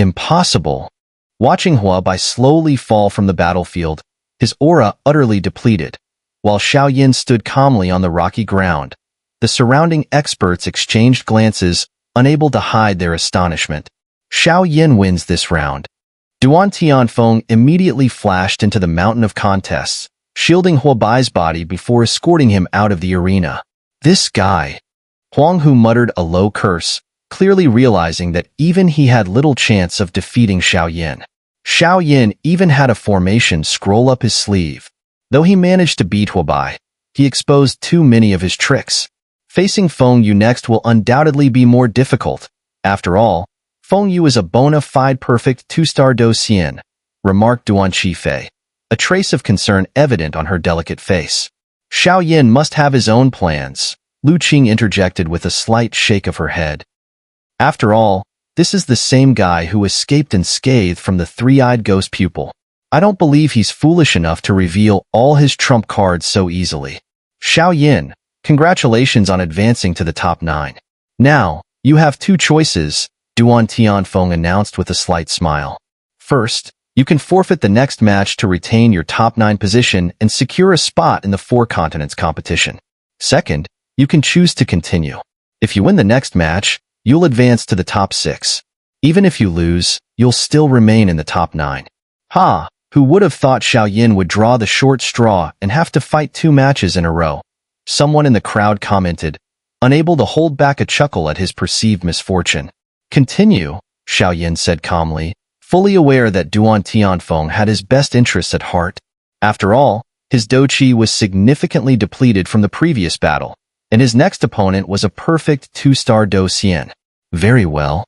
Impossible. Watching Huabai slowly fall from the battlefield, his aura utterly depleted, while Xiao Yan stood calmly on the rocky ground. The surrounding experts exchanged glances, unable to hide their astonishment. Xiao Yan wins this round. Duan Tianfeng immediately flashed into the mountain of contests, shielding Huabai's body before escorting him out of the arena. This guy. Huang Hu muttered a low curse, clearly realizing that even he had little chance of defeating Xiao Yan. Xiao Yan even had a formation scroll up his sleeve. Though he managed to beat Huabai, he exposed too many of his tricks. Facing Feng Yu next will undoubtedly be more difficult. After all, Feng Yu is a bona fide perfect 2-star Do Xian, remarked Duan Qifei, a trace of concern evident on her delicate face. Xiao Yan must have his own plans, Lu Qing interjected with a slight shake of her head. After all, this is the same guy who escaped unscathed from the three-eyed ghost pupil. I don't believe he's foolish enough to reveal all his trump cards so easily. Xiao Yan, congratulations on advancing to the top 9. Now, you have two choices, Duan Tianfeng announced with a slight smile. First, you can forfeit the next match to retain your top 9 position and secure a spot in the 4 continents competition. Second, you can choose to continue. If you win the next match, you'll advance to the top 6. Even if you lose, you'll still remain in the top 9. Ha! Who would have thought Xiao Yan would draw the short straw and have to fight 2 matches in a row? Someone in the crowd commented, unable to hold back a chuckle at his perceived misfortune. Continue, Xiao Yan said calmly, fully aware that Duan Tianfeng had his best interests at heart. After all, his Doqi was significantly depleted from the previous battle, and his next opponent was a perfect 2-star Do Xian. Very well.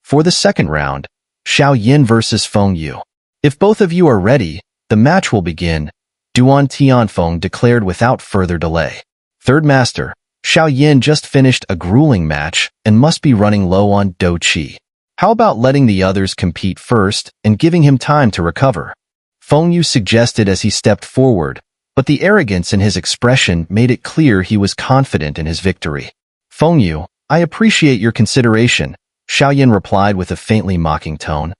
For the second round, Xiao Yan versus Feng Yu. If both of you are ready, the match will begin, Duan Tianfeng declared without further delay. Third Master, Xiao Yan just finished a grueling match and must be running low on Do Qi. How about letting the others compete first and giving him time to recover? Feng Yu suggested as he stepped forward, but the arrogance in his expression made it clear he was confident in his victory. Feng Yu, I appreciate your consideration, Xiao Yan replied with a faintly mocking tone.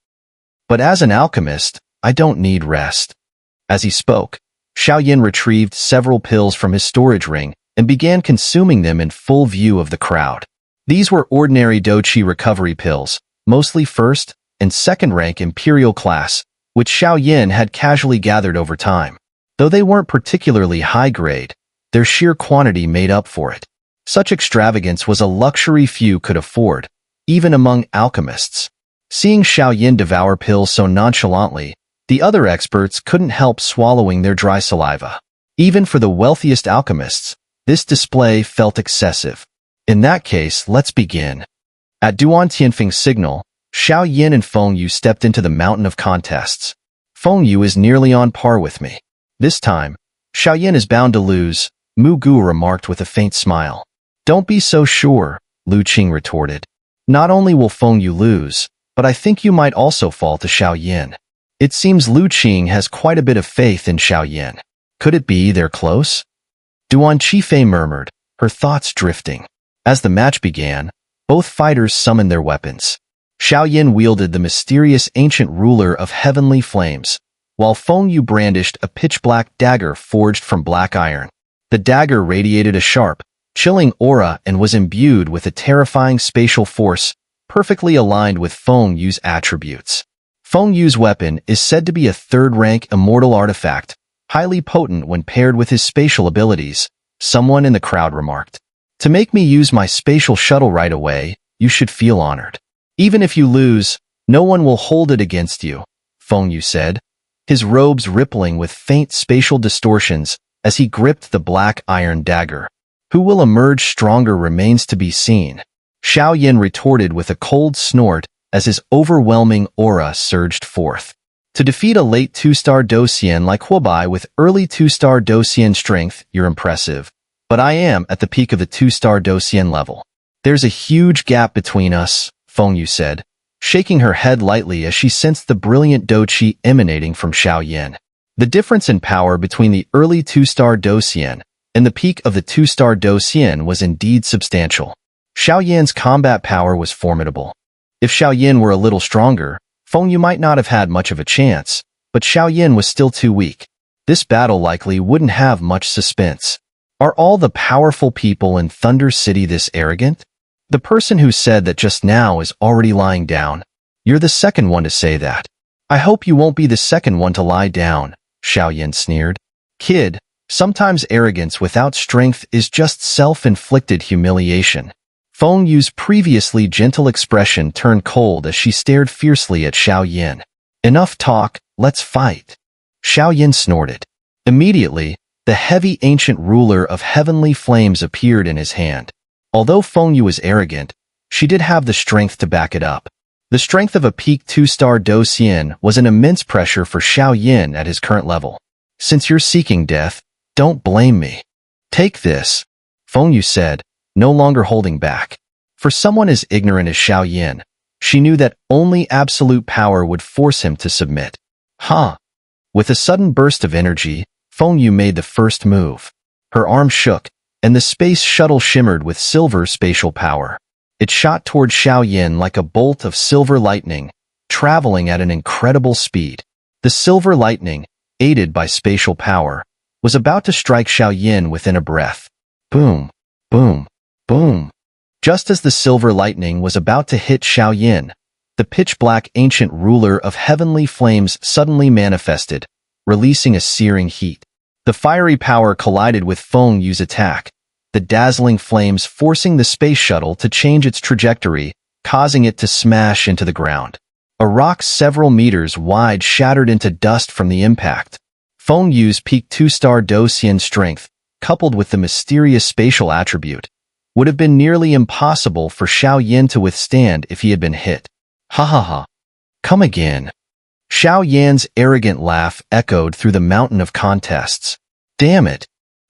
But as an alchemist, I don't need rest. As he spoke, Xiao Yan retrieved several pills from his storage ring and began consuming them in full view of the crowd. These were ordinary Doqi recovery pills, mostly first and second rank imperial class, which Xiao Yan had casually gathered over time. Though they weren't particularly high grade, their sheer quantity made up for it. Such extravagance was a luxury few could afford, even among alchemists. Seeing Xiao Yan devour pills so nonchalantly, the other experts couldn't help swallowing their dry saliva. Even for the wealthiest alchemists, this display felt excessive. In that case, let's begin. At Duan Tianfeng's signal, Xiao Yan and Feng Yu stepped into the mountain of contests. Feng Yu is nearly on par with me. This time, Xiao Yan is bound to lose, Mu Gu remarked with a faint smile. Don't be so sure, Lu Qing retorted. Not only will Feng Yu lose, but I think you might also fall to Xiao Yan. It seems Lu Qing has quite a bit of faith in Xiao Yan. Could it be they're close? Duan Qifei murmured, her thoughts drifting. As the match began, both fighters summoned their weapons. Xiao Yan wielded the mysterious ancient ruler of heavenly flames, while Feng Yu brandished a pitch-black dagger forged from black iron. The dagger radiated a sharp, chilling aura and was imbued with a terrifying spatial force, perfectly aligned with Feng Yu's attributes. Feng Yu's weapon is said to be a third-rank immortal artifact, highly potent when paired with his spatial abilities, someone in the crowd remarked. To make me use my spatial shuttle right away, you should feel honored. Even if you lose, no one will hold it against you, Feng Yu said, his robes rippling with faint spatial distortions as he gripped the black iron dagger. Who will emerge stronger remains to be seen. Xiao Yan retorted with a cold snort as his overwhelming aura surged forth. To defeat a late 2-star Do Xian like Huabai with early 2-star Do Xian strength, you're impressive. But I am at the peak of the 2-star Do Xian level. There's a huge gap between us, Feng Yu said, shaking her head lightly as she sensed the brilliant Doqi emanating from Xiao Yan. The difference in power between the early 2-star Do Xian and the peak of the 2-star Do Xian was indeed substantial. Xiao Yan's combat power was formidable. If Xiao Yan were a little stronger, Feng Yu might not have had much of a chance, but Xiao Yan was still too weak. This battle likely wouldn't have much suspense. Are all the powerful people in Thunder City this arrogant? The person who said that just now is already lying down. You're the second one to say that. I hope you won't be the second one to lie down, Xiao Yan sneered. Kid, sometimes arrogance without strength is just self-inflicted humiliation. Feng Yu's previously gentle expression turned cold as she stared fiercely at Xiao Yan. Enough talk, let's fight. Xiao Yan snorted. Immediately, the heavy ancient ruler of heavenly flames appeared in his hand. Although Feng Yu was arrogant, she did have the strength to back it up. The strength of a peak 2-star Do Xian was an immense pressure for Xiao Yan at his current level. Since you're seeking death, don't blame me. Take this, Feng Yu said, no longer holding back. For someone as ignorant as Xiao Yan, she knew that only absolute power would force him to submit. Huh. With a sudden burst of energy, Feng Yu made the first move. Her arm shook, and the space shuttle shimmered with silver spatial power. It shot toward Xiao Yan like a bolt of silver lightning, traveling at an incredible speed. The silver lightning, aided by spatial power, was about to strike Xiao Yan within a breath. Boom, boom, boom. Just as the silver lightning was about to hit Xiao Yan, the pitch-black ancient ruler of heavenly flames suddenly manifested, releasing a searing heat. The fiery power collided with Feng Yu's attack, the dazzling flames forcing the space shuttle to change its trajectory, causing it to smash into the ground. A rock several meters wide shattered into dust from the impact. Feng Yu's peak 2-star Do Xian strength, coupled with the mysterious spatial attribute, would have been nearly impossible for Xiao Yan to withstand if he had been hit. Ha ha ha. Come again. Xiao Yan's arrogant laugh echoed through the mountain of contests. Damn it.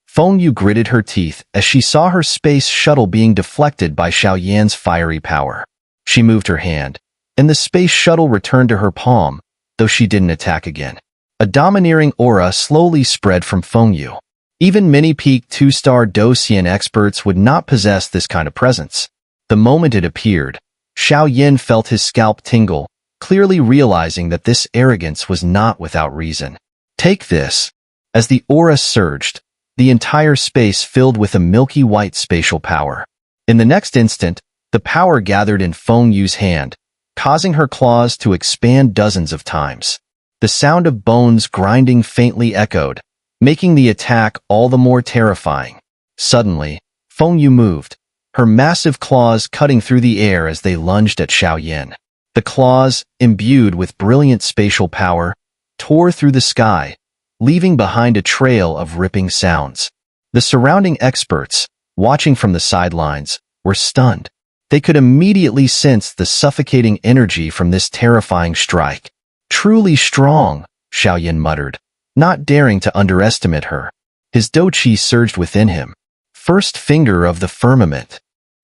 Feng Yu gritted her teeth as she saw her space shuttle being deflected by Xiao Yan's fiery power. She moved her hand, and the space shuttle returned to her palm, though she didn't attack again. A domineering aura slowly spread from Feng Yu. Even mini-peak 2-star Do Xian experts would not possess this kind of presence. The moment it appeared, Xiao Yan felt his scalp tingle, clearly realizing that this arrogance was not without reason. Take this. As the aura surged, the entire space filled with a milky white spatial power. In the next instant, the power gathered in Feng Yu's hand, causing her claws to expand dozens of times. The sound of bones grinding faintly echoed, making the attack all the more terrifying. Suddenly, Feng Yu moved, her massive claws cutting through the air as they lunged at Xiao Yan. The claws, imbued with brilliant spatial power, tore through the sky, leaving behind a trail of ripping sounds. The surrounding experts, watching from the sidelines, were stunned. They could immediately sense the suffocating energy from this terrifying strike. Truly strong, Xiao Yan muttered, not daring to underestimate her. His do-chi surged within him. First finger of the firmament.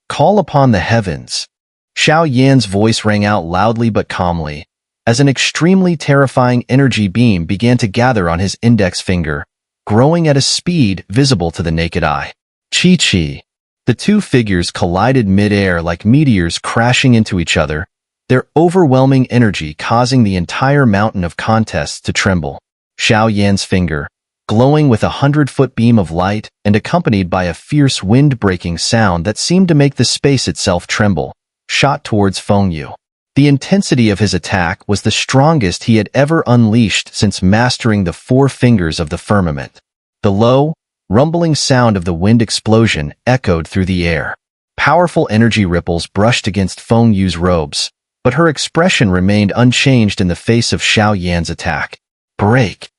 Call upon the heavens. Xiao Yan's voice rang out loudly but calmly, as an extremely terrifying energy beam began to gather on his index finger, growing at a speed visible to the naked eye. Chi-chi. The two figures collided mid-air like meteors crashing into each other, their overwhelming energy causing the entire mountain of contests to tremble. Xiao Yan's finger, glowing with 100-foot beam of light and accompanied by a fierce wind-breaking sound that seemed to make the space itself tremble, shot towards Feng Yu. The intensity of his attack was the strongest he had ever unleashed since mastering the 4 fingers of the firmament. The low, rumbling sound of the wind explosion echoed through the air. Powerful energy ripples brushed against Feng Yu's robes, but her expression remained unchanged in the face of Xiao Yan's attack. Break!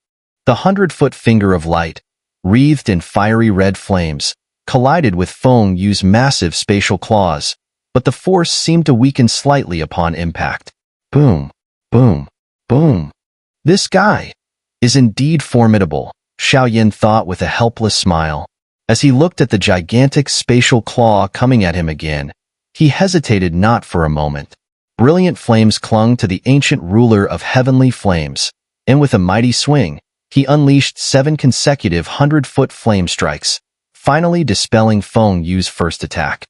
The 100-foot finger of light, wreathed in fiery red flames, collided with Feng Yu's massive spatial claws, but the force seemed to weaken slightly upon impact. Boom, boom, boom. This guy is indeed formidable, Xiao Yan thought with a helpless smile. As he looked at the gigantic spatial claw coming at him again, he hesitated not for a moment. Brilliant flames clung to the ancient ruler of heavenly flames, and with a mighty swing, he unleashed 7 consecutive 100-foot flame strikes, finally dispelling Feng Yu's first attack.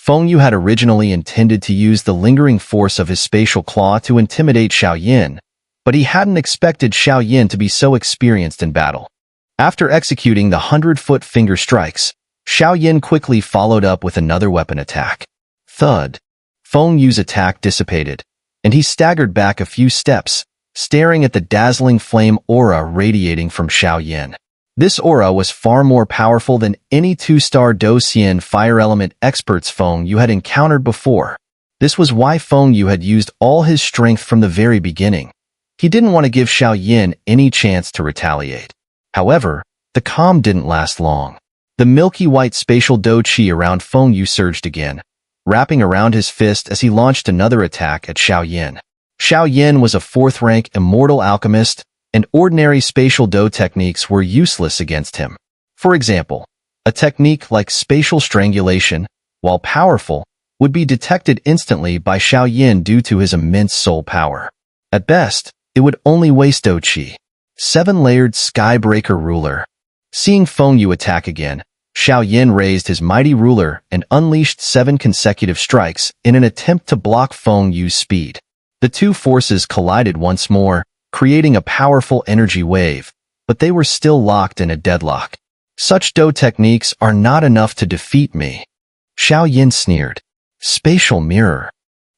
Feng Yu had originally intended to use the lingering force of his spatial claw to intimidate Xiao Yan, but he hadn't expected Xiao Yan to be so experienced in battle. After executing the 100-foot finger strikes, Xiao Yan quickly followed up with another weapon attack. Thud. Feng Yu's attack dissipated, and he staggered back a few steps, staring at the dazzling flame aura radiating from Xiao Yan. This aura was far more powerful than any 2-star Do Xian fire element experts Feng Yu had encountered before. This was why Feng Yu had used all his strength from the very beginning. He didn't want to give Xiao Yan any chance to retaliate. However, the calm didn't last long. The milky white spatial Do Qi around Feng Yu surged again, wrapping around his fist as he launched another attack at Xiao Yan. Xiao Yan was a 4th-rank immortal alchemist, and ordinary spatial Do techniques were useless against him. For example, a technique like spatial strangulation, while powerful, would be detected instantly by Xiao Yan due to his immense soul power. At best, it would only waste Do Qi. 7-layered Skybreaker Ruler. Seeing Feng Yu attack again, Xiao Yan raised his mighty ruler and unleashed 7 consecutive strikes in an attempt to block Feng Yu's speed. The two forces collided once more, creating a powerful energy wave, but they were still locked in a deadlock. Such Do techniques are not enough to defeat me. Xiao Yan sneered. Spatial mirror.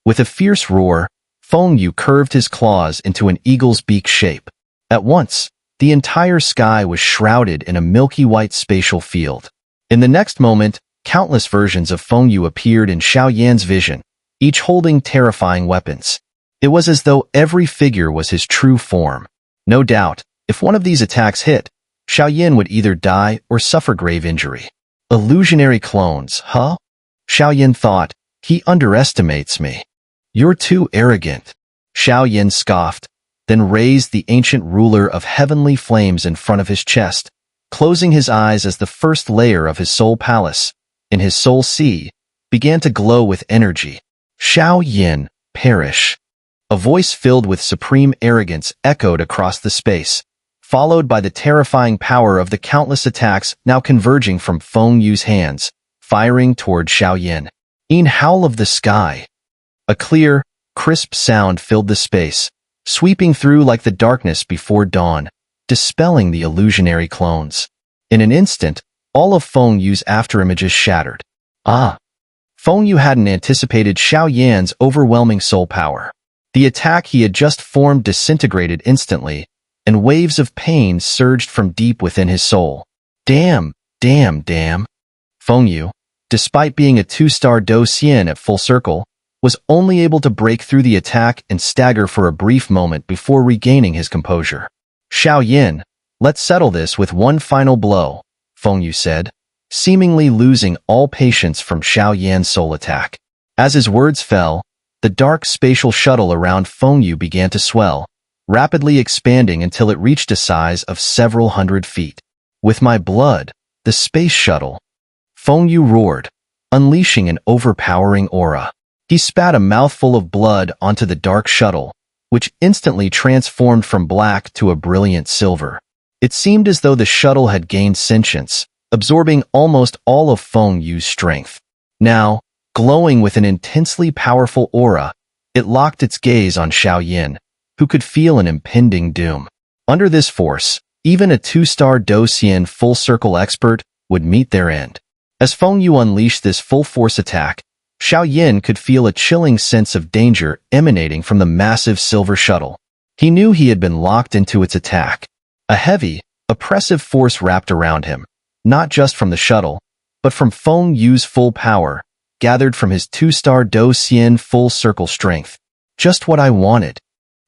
With a fierce roar, Feng Yu curved his claws into an eagle's beak shape. At once, the entire sky was shrouded in a milky white spatial field. In the next moment, countless versions of Feng Yu appeared in Xiao Yan's vision, each holding terrifying weapons. It was as though every figure was his true form. No doubt, if one of these attacks hit, Xiao Yan would either die or suffer grave injury. Illusionary clones, huh? Xiao Yan thought, he underestimates me. You're too arrogant. Xiao Yan scoffed, then raised the ancient ruler of heavenly flames in front of his chest, closing his eyes as the first layer of his soul palace, in his soul sea, began to glow with energy. Xiao Yan, perish. A voice filled with supreme arrogance echoed across the space, followed by the terrifying power of the countless attacks now converging from Feng Yu's hands, firing toward Xiao Yan. In howl of the sky. A clear, crisp sound filled the space, sweeping through like the darkness before dawn, dispelling the illusionary clones. In an instant, all of Feng Yu's afterimages shattered. Feng Yu hadn't anticipated Xiao Yan's overwhelming soul power. The attack he had just formed disintegrated instantly, and waves of pain surged from deep within his soul. Damn. Feng Yu, despite being a 2-star Do Xian at full circle, was only able to break through the attack and stagger for a brief moment before regaining his composure. Xiao Yan, let's settle this with one final blow, Feng Yu said, seemingly losing all patience from Xiao Yan's soul attack. As his words fell, the dark spatial shuttle around Feng Yu began to swell, rapidly expanding until it reached a size of several hundred feet. With my blood, the space shuttle. Feng Yu roared, unleashing an overpowering aura. He spat a mouthful of blood onto the dark shuttle, which instantly transformed from black to a brilliant silver. It seemed as though the shuttle had gained sentience, absorbing almost all of Feng Yu's strength. Now, glowing with an intensely powerful aura, it locked its gaze on Xiao Yan, who could feel an impending doom. Under this force, even a 2-star Do Xian full-circle expert would meet their end. As Feng Yu unleashed this full-force attack, Xiao Yan could feel a chilling sense of danger emanating from the massive silver shuttle. He knew he had been locked into its attack. A heavy, oppressive force wrapped around him, not just from the shuttle, but from Feng Yu's full power, gathered from his 2-star Do Xian full-circle strength. Just what I wanted.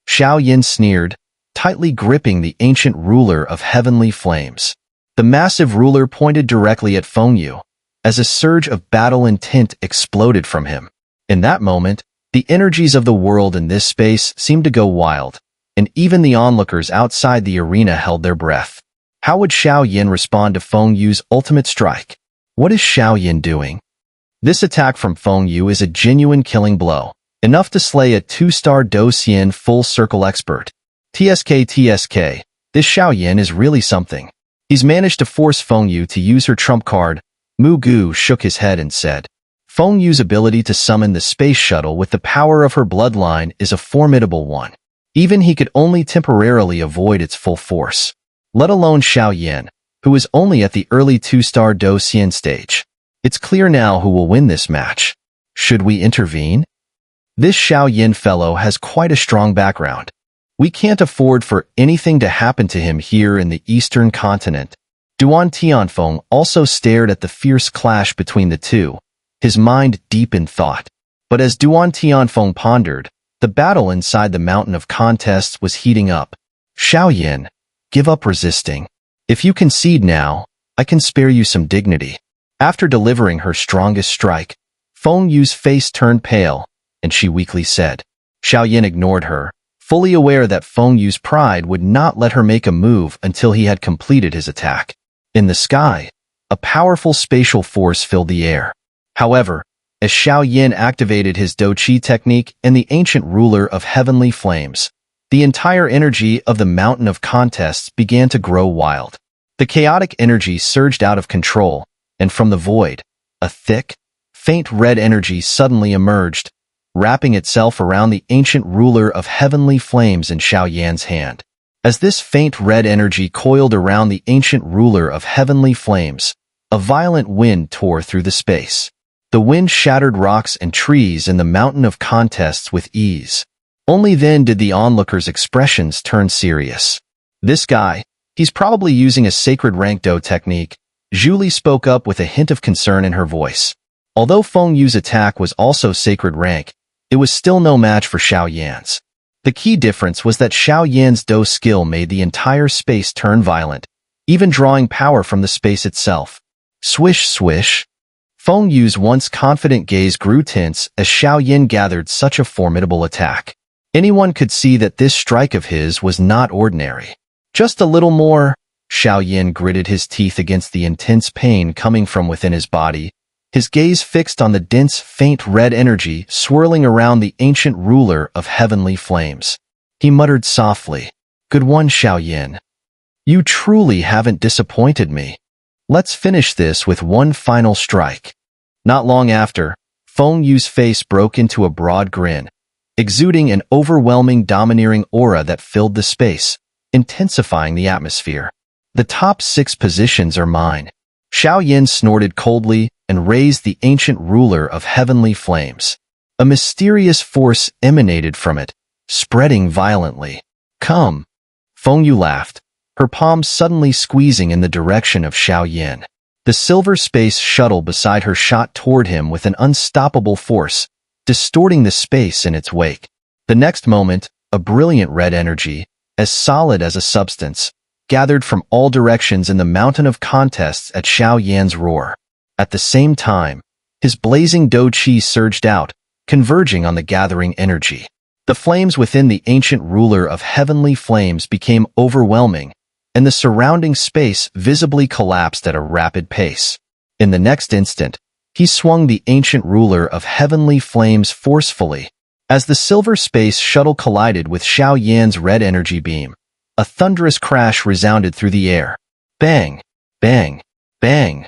Xiao Yan sneered, tightly gripping the ancient ruler of heavenly flames. The massive ruler pointed directly at Feng Yu, as a surge of battle intent exploded from him. In that moment, the energies of the world in this space seemed to go wild, and even the onlookers outside the arena held their breath. How would Xiao Yan respond to Feng Yu's ultimate strike? What is Xiao Yan doing? This attack from Feng Yu is a genuine killing blow, enough to slay a 2-star Do Xian full-circle expert. TSK, this Xiao Yan is really something. He's managed to force Feng Yu to use her trump card. Mu Gu shook his head and said, Feng Yu's ability to summon the space shuttle with the power of her bloodline is a formidable one. Even he could only temporarily avoid its full force, let alone Xiao Yan, who is only at the early 2-star Do Xian stage. It's clear now who will win this match. Should we intervene? This Xiao Yan fellow has quite a strong background. We can't afford for anything to happen to him here in the eastern continent. Duan Tianfeng also stared at the fierce clash between the two, his mind deep in thought. But as Duan Tianfeng pondered, the battle inside the mountain of contests was heating up. Xiao Yan, give up resisting. If you concede now, I can spare you some dignity. After delivering her strongest strike, Feng Yu's face turned pale, and she weakly said. Xiao Yan ignored her, fully aware that Feng Yu's pride would not let her make a move until he had completed his attack. In the sky, a powerful spatial force filled the air. However, as Xiao Yan activated his Do Qi technique and the ancient ruler of heavenly flames, the entire energy of the mountain of contests began to grow wild. The chaotic energy surged out of control, and from the void, a thick, faint red energy suddenly emerged, wrapping itself around the ancient ruler of heavenly flames in Xiao Yan's hand. As this faint red energy coiled around the ancient ruler of heavenly flames, a violent wind tore through the space. The wind shattered rocks and trees in the mountain of contests with ease. Only then did the onlookers' expressions turn serious. This guy, he's probably using a sacred rank Do technique, Julie spoke up with a hint of concern in her voice. Although Feng Yu's attack was also sacred rank, it was still no match for Xiao Yan's. The key difference was that Xiao Yan's Do skill made the entire space turn violent, even drawing power from the space itself. Swish, swish. Feng Yu's once confident gaze grew tense as Xiao Yan gathered such a formidable attack. Anyone could see that this strike of his was not ordinary. Just a little more. Xiao Yan gritted his teeth against the intense pain coming from within his body, his gaze fixed on the dense, faint red energy swirling around the ancient ruler of heavenly flames. He muttered softly, "Good one, Xiao Yan. You truly haven't disappointed me. Let's finish this with one final strike." Not long after, Feng Yu's face broke into a broad grin, exuding an overwhelming domineering aura that filled the space, intensifying the atmosphere. "The top 6 positions are mine." Xiao Yan snorted coldly and raised the ancient ruler of heavenly flames. A mysterious force emanated from it, spreading violently. "Come." Feng Yu laughed, her palms suddenly squeezing in the direction of Xiao Yan. The silver space shuttle beside her shot toward him with an unstoppable force, distorting the space in its wake. The next moment, a brilliant red energy, as solid as a substance, gathered from all directions in the mountain of contests at Xiao Yan's roar. At the same time, his blazing Do Qi surged out, converging on the gathering energy. The flames within the ancient ruler of heavenly flames became overwhelming, and the surrounding space visibly collapsed at a rapid pace. In the next instant, he swung the ancient ruler of heavenly flames forcefully. As the silver space shuttle collided with Xiao Yan's red energy beam, a thunderous crash resounded through the air. Bang! Bang! Bang!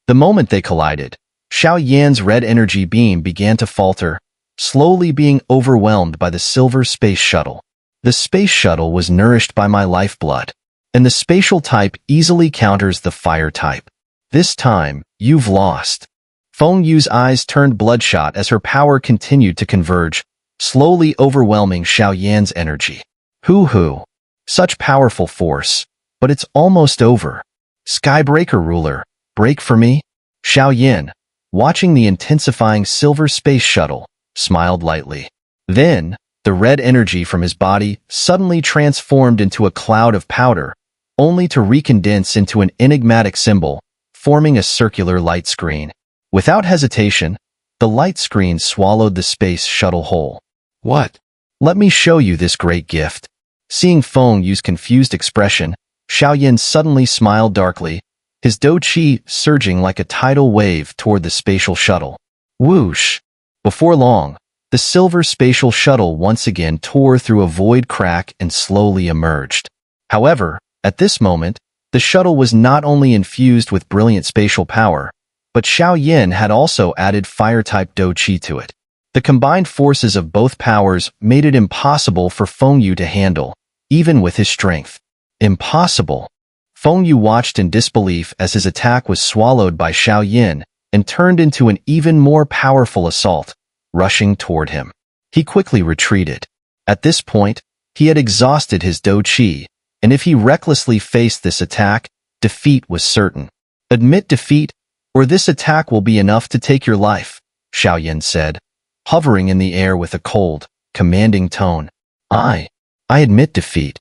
The moment they collided, Xiao Yan's red energy beam began to falter, slowly being overwhelmed by the silver space shuttle. The space shuttle was nourished by my lifeblood, and the spatial type easily counters the fire type. This time, you've lost. Feng Yu's eyes turned bloodshot as her power continued to converge, slowly overwhelming Xiao Yan's energy. Hoo-hoo. Such powerful force, but it's almost over. Skybreaker ruler, break for me? Xiao Yan, watching the intensifying silver space shuttle, smiled lightly. Then, the red energy from his body suddenly transformed into a cloud of powder, only to recondense into an enigmatic symbol, forming a circular light screen. Without hesitation, the light screen swallowed the space shuttle whole. What? Let me show you this great gift. Seeing Feng Yu's confused expression, Xiao Yan suddenly smiled darkly, his Do Qi surging like a tidal wave toward the spatial shuttle. Whoosh! Before long, the silver spatial shuttle once again tore through a void crack and slowly emerged. However, at this moment, the shuttle was not only infused with brilliant spatial power, but Xiao Yan had also added fire-type Do Qi to it. The combined forces of both powers made it impossible for Feng Yu to handle, even with his strength. Impossible. Feng Yu watched in disbelief as his attack was swallowed by Xiao Yan and turned into an even more powerful assault, rushing toward him. He quickly retreated. At this point, he had exhausted his Do Qi, and if he recklessly faced this attack, defeat was certain. Admit defeat, or this attack will be enough to take your life, Xiao Yan said, hovering in the air with a cold, commanding tone. I admit defeat.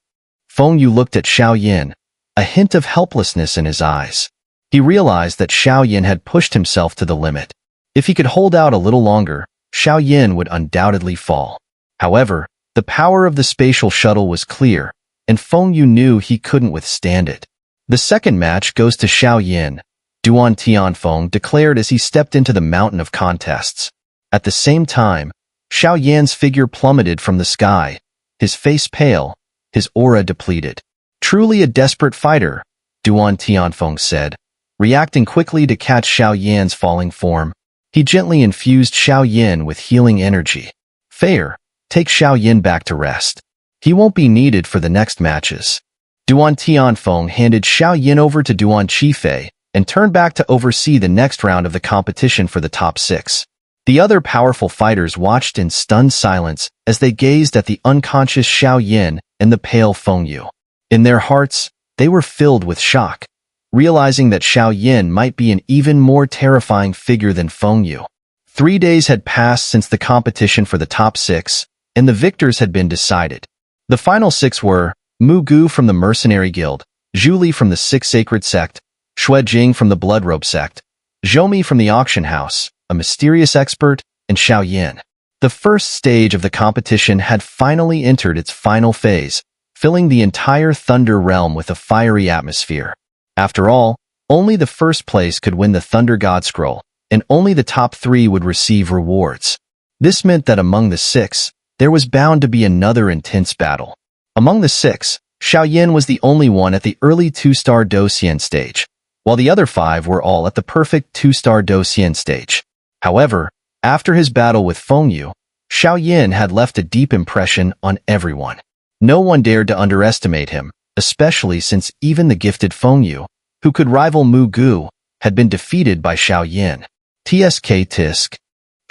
Feng Yu looked at Xiao Yan, a hint of helplessness in his eyes. He realized that Xiao Yan had pushed himself to the limit. If he could hold out a little longer, Xiao Yan would undoubtedly fall. However, the power of the spatial shuttle was clear, and Feng Yu knew he couldn't withstand it. The second match goes to Xiao Yan, Duan Tianfeng declared as he stepped into the mountain of contests. At the same time, Xiao Yan's figure plummeted from the sky, his face pale, his aura depleted. Truly a desperate fighter, Duan Tianfeng said, reacting quickly to catch Xiao Yan's falling form. He gently infused Xiao Yan with healing energy. Fair, take Xiao Yan back to rest. He won't be needed for the next matches. Duan Tianfeng handed Xiao Yan over to Duan Qifei and turned back to oversee the next round of the competition for the top 6. The other powerful fighters watched in stunned silence as they gazed at the unconscious Xiao Yan and the pale Feng Yu. In their hearts, they were filled with shock, realizing that Xiao Yan might be an even more terrifying figure than Feng Yu. 3 days had passed since the competition for the top 6, and the victors had been decided. The final 6 were Mu Gu from the Mercenary Guild, Zhu Li from the Six Sacred Sect, Xue Jing from the Blood Robe Sect, Zhou Mi from the Auction House, a mysterious expert, and Xiao Yan. The first stage of the competition had finally entered its final phase, filling the entire Thunder Realm with a fiery atmosphere. After all, only the first place could win the Thunder God Scroll, and only the top 3 would receive rewards. This meant that among the 6, there was bound to be another intense battle. Among the 6, Xiao Yan was the only one at the early 2-star Do Xian stage, while the other 5 were all at the perfect 2-star Do Xian stage. However, after his battle with Feng Yu, Xiao Yan had left a deep impression on everyone. No one dared to underestimate him, especially since even the gifted Feng Yu, who could rival Mu Gu, had been defeated by Xiao Yan. Tisk.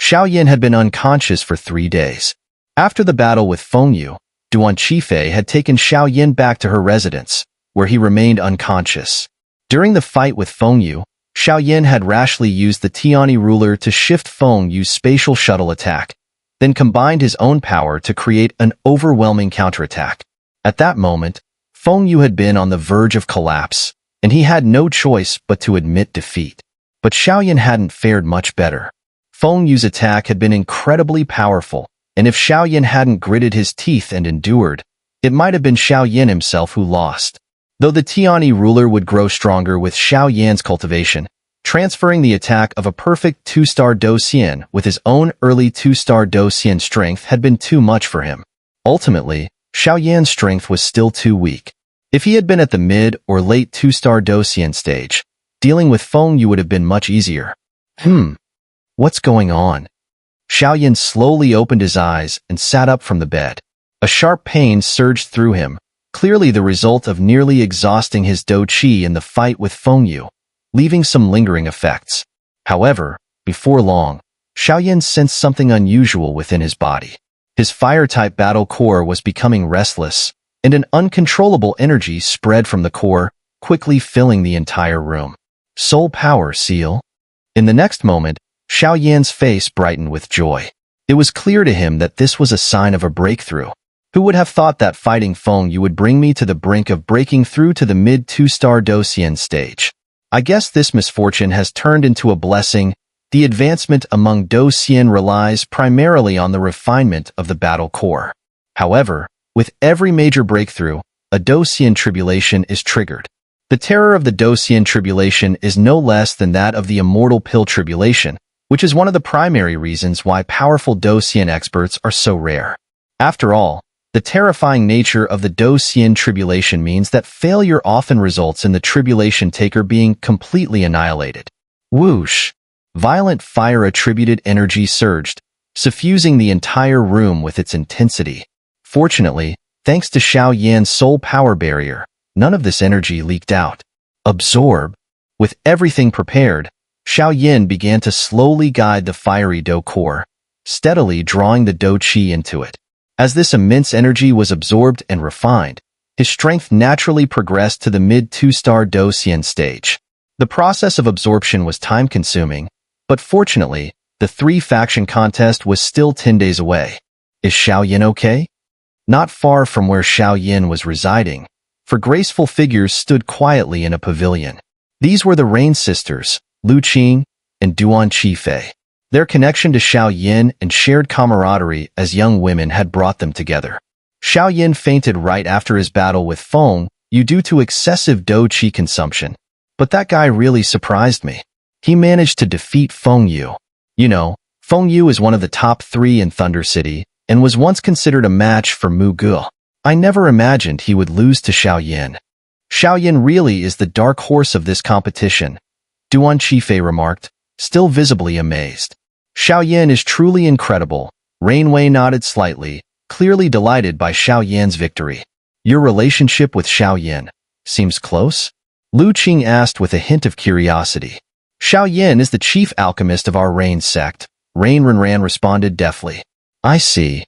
Xiao Yan had been unconscious for 3 days. After the battle with Feng Yu, Duan Qifei had taken Xiao Yan back to her residence, where he remained unconscious. During the fight with Feng Yu, Xiao Yan had rashly used the Tiani ruler to shift Feng Yu's spatial shuttle attack, then combined his own power to create an overwhelming counterattack. At that moment, Feng Yu had been on the verge of collapse, and he had no choice but to admit defeat. But Xiao Yan hadn't fared much better. Feng Yu's attack had been incredibly powerful, and if Xiao Yan hadn't gritted his teeth and endured, it might have been Xiao Yan himself who lost. Though the Tiani ruler would grow stronger with Xiao Yan's cultivation, transferring the attack of a perfect 2-star Do Xian with his own early 2-star Do Xian strength had been too much for him. Ultimately, Xiao Yan's strength was still too weak. If he had been at the mid or late 2-star Do Xian stage, dealing with Feng Yu would have been much easier. What's going on? Xiao Yan slowly opened his eyes and sat up from the bed. A sharp pain surged through him, clearly the result of nearly exhausting his Do Qi in the fight with Feng Yu, leaving some lingering effects. However, before long, Xiao Yan sensed something unusual within his body. His fire-type battle core was becoming restless, and an uncontrollable energy spread from the core, quickly filling the entire room. Soul power seal. In the next moment, Xiao Yan's face brightened with joy. It was clear to him that this was a sign of a breakthrough. Who would have thought that fighting Feng Yu would bring me to the brink of breaking through to the mid 2-star Do Xian stage? I guess this misfortune has turned into a blessing. The advancement among Do Xian relies primarily on the refinement of the battle core. However, with every major breakthrough, a Do Xian tribulation is triggered. The terror of the Do Xian tribulation is no less than that of the immortal pill tribulation, which is one of the primary reasons why powerful Do Xian experts are so rare. After all, the terrifying nature of the Do Xian tribulation means that failure often results in the tribulation taker being completely annihilated. Whoosh! Violent fire-attributed energy surged, suffusing the entire room with its intensity. Fortunately, thanks to Xiao Yan's soul power barrier, none of this energy leaked out. Absorb. With everything prepared, Xiao Yan began to slowly guide the fiery dough core, steadily drawing the dough qi into it. As this immense energy was absorbed and refined, his strength naturally progressed to the mid-2-star dough Xian stage. The process of absorption was time-consuming, but fortunately, the three-faction contest was still 10 days away. Is Xiao Yan okay? Not far from where Xiao Yan was residing, four graceful figures stood quietly in a pavilion. These were the Rain sisters, Lu Qing and Duan Qifei. Their connection to Xiao Yan and shared camaraderie as young women had brought them together. Xiao Yan fainted right after his battle with Feng Yu due to excessive dough qi consumption. But that guy really surprised me. He managed to defeat Feng Yu. You know, Feng Yu is one of the top 3 in Thunder City and was once considered a match for Mu Ge. I never imagined he would lose to Xiao Yan. Xiao Yan really is the dark horse of this competition, Duan Qifei remarked, still visibly amazed. Xiao Yan is truly incredible. Rainway nodded slightly, clearly delighted by Xiao Yan's victory. Your relationship with Xiao Yan seems close? Lu Qing asked with a hint of curiosity. Xiao Yan is the chief alchemist of our Rain sect, Rain Renran responded deftly. I see.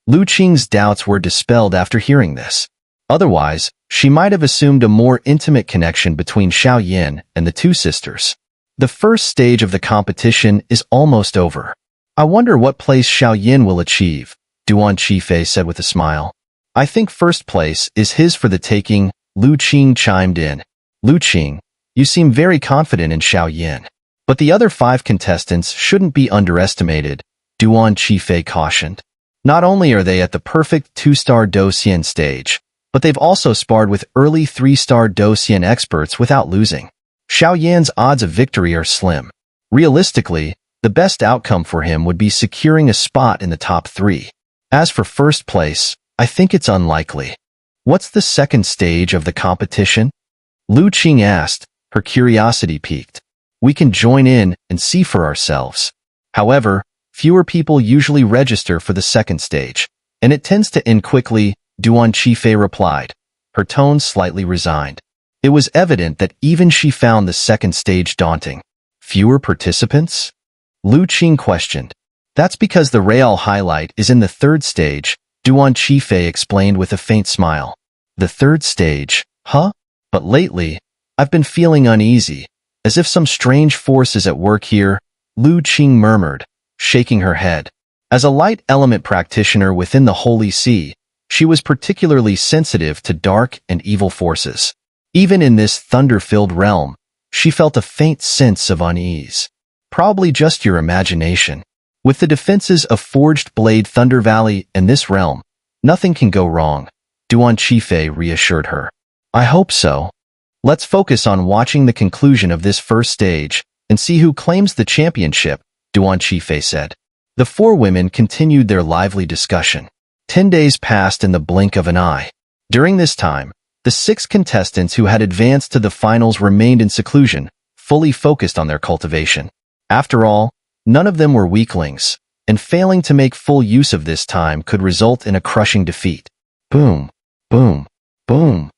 Lu Qing's doubts were dispelled after hearing this. Otherwise, she might have assumed a more intimate connection between Xiao Yan and the two sisters. The first stage of the competition is almost over. I wonder what place Xiao Yan will achieve, Duan Qifei said with a smile. I think first place is his for the taking, Lu Qing chimed in. Lu Qing, you seem very confident in Xiao Yan. But the other 5 contestants shouldn't be underestimated, Duan Qifei cautioned. Not only are they at the perfect 2-star dough Xian stage, but they've also sparred with early 3-star dough Xian experts without losing. Xiao Yan's odds of victory are slim. Realistically, the best outcome for him would be securing a spot in the top 3. As for first place, I think it's unlikely. What's the second stage of the competition? Lu Qing asked, her curiosity piqued. We can join in and see for ourselves. However, fewer people usually register for the second stage, and it tends to end quickly, Duan Qifei replied, her tone slightly resigned. It was evident that even she found the second stage daunting. Fewer participants? Lu Qing questioned. That's because the real highlight is in the third stage, Duan Qifei explained with a faint smile. The third stage, huh? But lately, I've been feeling uneasy, as if some strange force is at work here, Lu Qing murmured, shaking her head. As a light element practitioner within the Holy See, she was particularly sensitive to dark and evil forces. Even in this thunder-filled realm, she felt a faint sense of unease. Probably just your imagination. With the defenses of Forged Blade Thunder Valley and this realm, nothing can go wrong, Duan Qifei reassured her. I hope so. Let's focus on watching the conclusion of this first stage and see who claims the championship, Duan Qifei said. The 4 women continued their lively discussion. 10 days passed in the blink of an eye. During this time, the 6 contestants who had advanced to the finals remained in seclusion, fully focused on their cultivation. After all, none of them were weaklings, and failing to make full use of this time could result in a crushing defeat. Boom, boom, boom.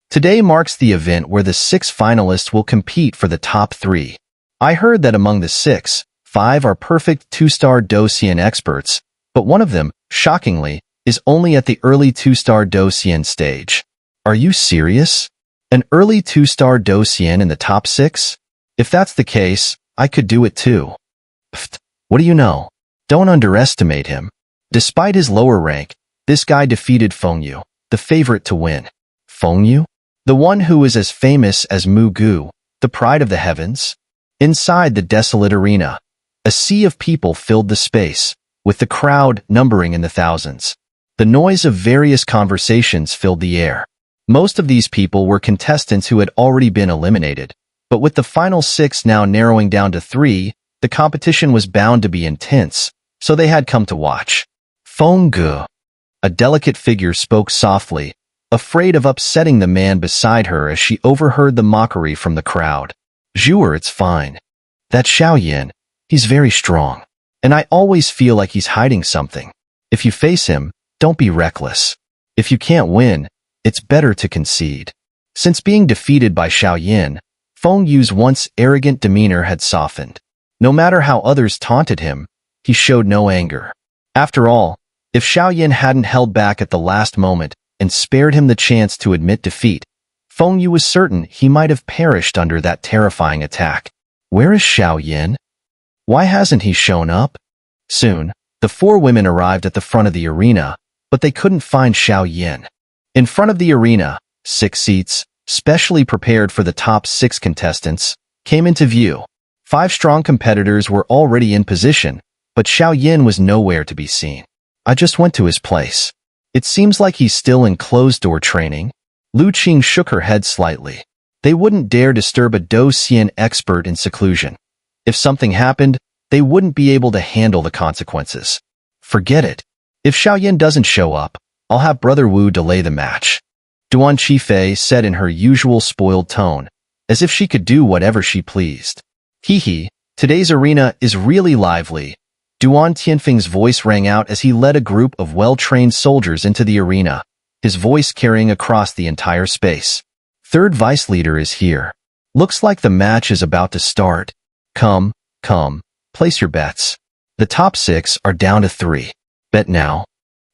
Today marks the event where the 6 finalists will compete for the top 3. I heard that among the 6, 5 are perfect 2-star dough Xian experts, but one of them, shockingly, is only at the early 2-star dough Xian stage. Are you serious? An early 2-star dough Xian in the top 6? If that's the case, I could do it too. Pfft, what do you know? Don't underestimate him. Despite his lower rank, this guy defeated Feng Yu, the favorite to win. Feng Yu? The one who is as famous as Mu Ge, the pride of the heavens? Inside the desolate arena, a sea of people filled the space, with the crowd numbering in the thousands. The noise of various conversations filled the air. Most of these people were contestants who had already been eliminated, but with the final 6 now narrowing down to 3, the competition was bound to be intense, so they had come to watch. Feng Ge. A delicate figure spoke softly, afraid of upsetting the man beside her as she overheard the mockery from the crowd. Xun'er, it's fine. That Xiao Yan, he's very strong. And I always feel like he's hiding something. If you face him, don't be reckless. If you can't win, it's better to concede. Since being defeated by Xiao Yan, Feng Yu's once arrogant demeanor had softened. No matter how others taunted him, he showed no anger. After all, if Xiao Yan hadn't held back at the last moment and spared him the chance to admit defeat, Feng Yu was certain he might have perished under that terrifying attack. Where is Xiao Yan? Why hasn't he shown up? Soon, the four women arrived at the front of the arena, but they couldn't find Xiao Yan. In front of the arena, 6 seats, specially prepared for the top 6 contestants, came into view. 5 strong competitors were already in position, but Xiao Yan was nowhere to be seen. I just went to his place. It seems like he's still in closed-door training. Lu Qing shook her head slightly. They wouldn't dare disturb a Do Xian expert in seclusion. If something happened, they wouldn't be able to handle the consequences. Forget it. If Xiao Yan doesn't show up, I'll have Brother Wu delay the match. Duan Qifei said in her usual spoiled tone, as if she could do whatever she pleased. Hee, today's arena is really lively. Duan Tianfeng's voice rang out as he led a group of well-trained soldiers into the arena, his voice carrying across the entire space. Third vice leader is here. Looks like the match is about to start. Come, place your bets. The top 6 are down to 3. Bet now.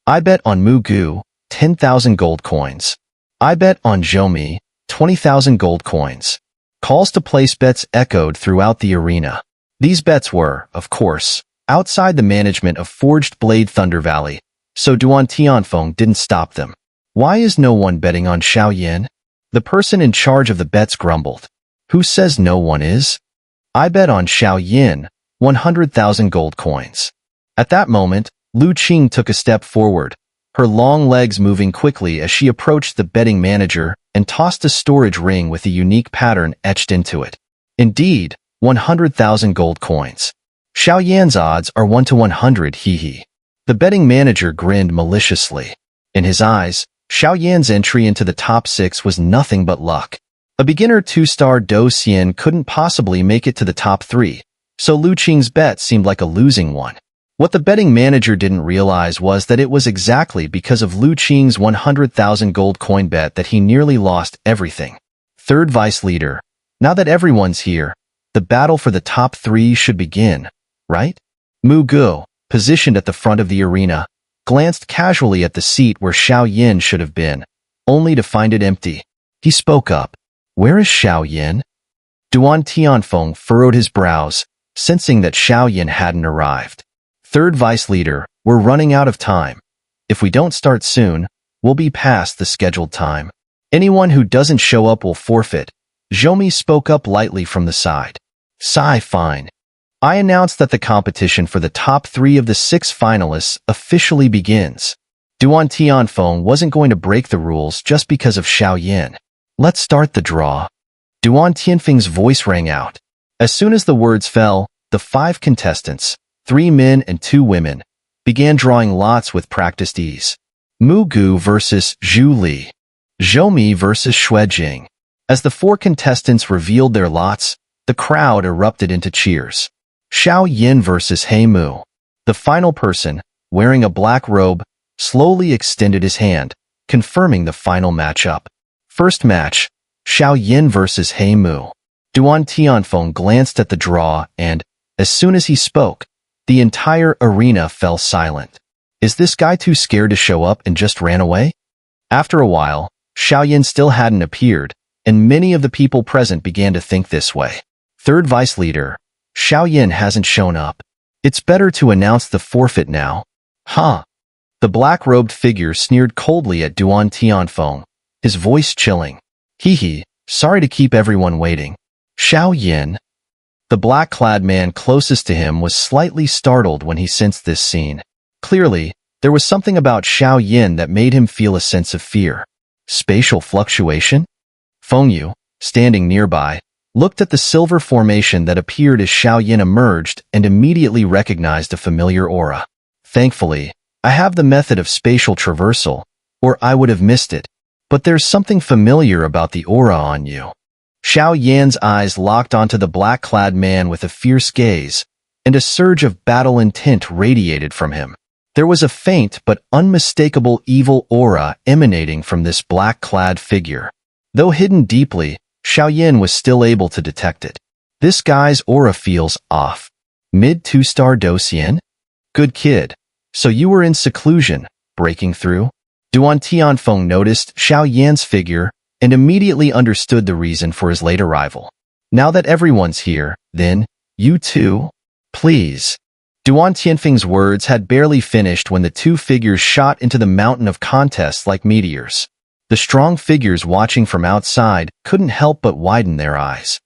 I bet on Mu Gu, 10,000 gold coins. I bet on Zhou 20,000 gold coins. Calls to place bets echoed throughout the arena. These bets were, of course, outside the management of Forged Blade Thunder Valley, so Duan Tianfeng didn't stop them. Why is no one betting on Xiao Yan? The person in charge of the bets grumbled. Who says no one is? I bet on Xiao Yan, 100,000 gold coins. At that moment, Lu Qing took a step forward, her long legs moving quickly as she approached the betting manager and tossed a storage ring with a unique pattern etched into it. Indeed, 100,000 gold coins. Xiao Yan's odds are 1 to 100, hee. The betting manager grinned maliciously. In his eyes, Xiao Yan's entry into the top 6 was nothing but luck. A beginner 2-star Do Xian couldn't possibly make it to the top 3, so Lu Qing's bet seemed like a losing one. What the betting manager didn't realize was that it was exactly because of Lu Qing's 100,000 gold coin bet that he nearly lost everything. Third vice leader. Now that everyone's here, the battle for the top 3 should begin, right? Mu Gu, positioned at the front of the arena, glanced casually at the seat where Xiao Yan should have been, only to find it empty. He spoke up. Where is Xiao Yan? Duan Tianfeng furrowed his brows, sensing that Xiao Yan hadn't arrived. Third vice leader, we're running out of time. If we don't start soon, we'll be past the scheduled time. Anyone who doesn't show up will forfeit. Zhou spoke up lightly from the side. Fine. I announce that the competition for the top 3 of the 6 finalists officially begins. Duan Tianfeng wasn't going to break the rules just because of Xiao Yan. Let's start the draw. Duan Tianfeng's voice rang out. As soon as the words fell, the 5 contestants, 3 men and 2 women, began drawing lots with practiced ease. Mu Gu versus Zhu Li. Zhou versus Xue Jing. As the 4 contestants revealed their lots, the crowd erupted into cheers. Xiao Yan versus He Mu. The final person, wearing a black robe, slowly extended his hand, confirming the final matchup. First match, Xiao Yan versus He Mu. Duan Tianfeng glanced at the draw and, as soon as he spoke, the entire arena fell silent. Is this guy too scared to show up and just ran away? After a while, Xiao Yan still hadn't appeared, and many of the people present began to think this way. Third vice leader, Xiao Yan hasn't shown up. It's better to announce the forfeit now. Huh? The black-robed figure sneered coldly at Duan Tianfeng, his voice chilling. Hee, sorry to keep everyone waiting. Xiao Yan. The black-clad man closest to him was slightly startled when he sensed this scene. Clearly, there was something about Xiao Yan that made him feel a sense of fear. Spatial fluctuation? Feng Yu, standing nearby, looked at the silver formation that appeared as Xiao Yan emerged and immediately recognized a familiar aura. Thankfully, I have the method of spatial traversal, or I would have missed it. But there's something familiar about the aura on you. Xiao Yan's eyes locked onto the black-clad man with a fierce gaze, and a surge of battle intent radiated from him. There was a faint but unmistakable evil aura emanating from this black-clad figure. Though hidden deeply, Xiao Yan was still able to detect it. This guy's aura feels off. Mid 2-star Xian? Good kid. So you were in seclusion, breaking through? Duan Tianfeng noticed Xiao Yan's figure and immediately understood the reason for his late arrival. Now that everyone's here, then, you too? Please. Duan Tianfeng's words had barely finished when the two figures shot into the mountain of contests like meteors. The strong figures watching from outside couldn't help but widen their eyes.